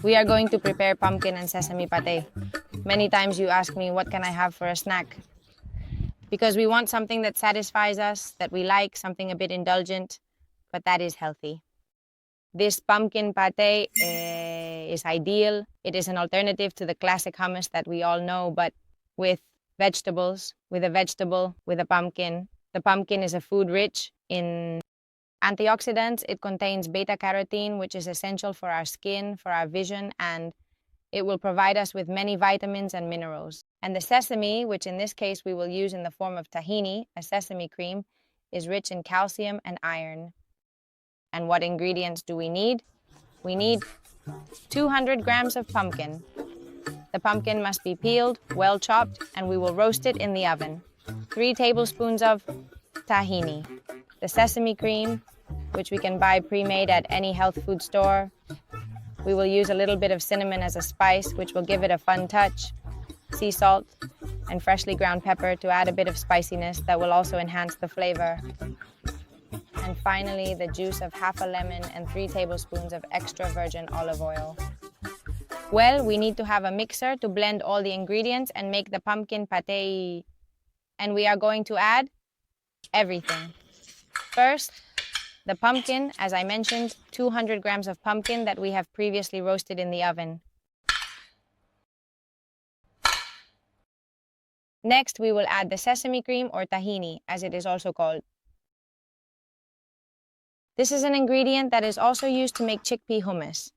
We are going to prepare pumpkin and sesame pâté. Many times you ask me, what can I have for a snack? Because we want something that satisfies us, that we like, something a bit indulgent, but that is healthy. This pumpkin pâté is ideal. It is an alternative to the classic hummus that we all know, but with vegetables, with a pumpkin. The pumpkin is a food rich in antioxidants. It contains beta-carotene, which is essential for our skin, for our vision, and it will provide us with many vitamins and minerals. And the sesame, which in this case we will use in the form of tahini, a sesame cream, is rich in calcium and iron. And what ingredients do we need? We need 200 grams of pumpkin. The pumpkin must be peeled, well chopped, and we will roast it in the oven. 3 tablespoons of tahini. The sesame cream, which we can buy pre-made at any health food store. We will use a little bit of cinnamon as a spice, which will give it a fun touch. Sea salt and freshly ground pepper to add a bit of spiciness that will also enhance the flavor. And finally, the juice of half a lemon and 3 tablespoons of extra virgin olive oil. Well, we need to have a mixer to blend all the ingredients and make the pumpkin pâté. And we are going to add everything. First, the pumpkin, as I mentioned, 200 grams of pumpkin that we have previously roasted in the oven. Next, we will add the sesame cream or tahini, as it is also called. This is an ingredient that is also used to make chickpea hummus.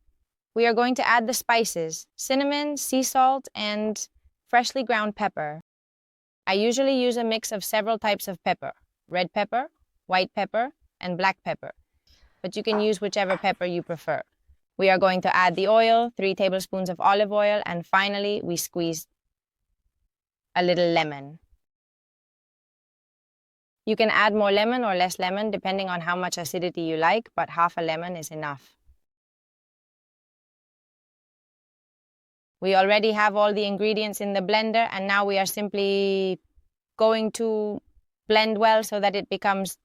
We are going to add the spices, cinnamon, sea salt, and freshly ground pepper. I usually use a mix of several types of pepper: red pepper, white pepper, and black pepper. But you can use whichever pepper you prefer. We are going to add the oil, 3 tablespoons of olive oil, and finally, we squeeze a little lemon. You can add more lemon or less lemon depending on how much acidity you like, but half a lemon is enough. We already have all the ingredients in the blender, and now we are simply going to blend well so that it becomes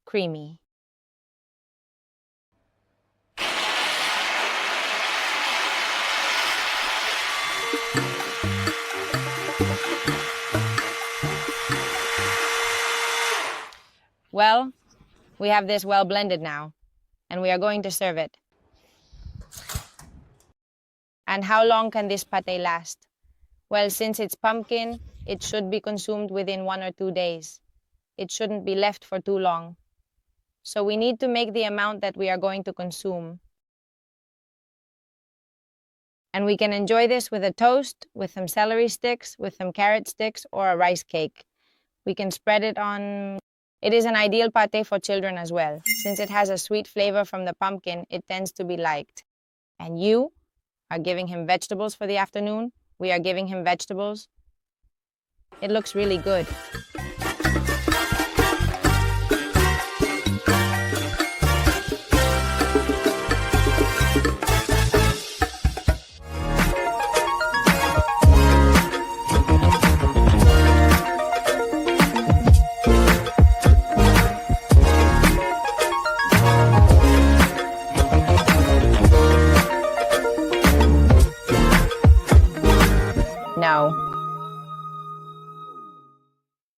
creamy. Well, we have this well blended now, and we are going to serve it. And how long can this pâté last? Well, since it's pumpkin, it should be consumed within 1 or 2 days. It shouldn't be left for too long. So we need to make the amount that we are going to consume. And we can enjoy this with a toast, with some celery sticks, with some carrot sticks, or a rice cake. We can spread it on. It is an ideal pâté for children as well. Since it has a sweet flavor from the pumpkin, it tends to be liked. And you are giving him vegetables for the afternoon. We are giving him vegetables. It looks really good.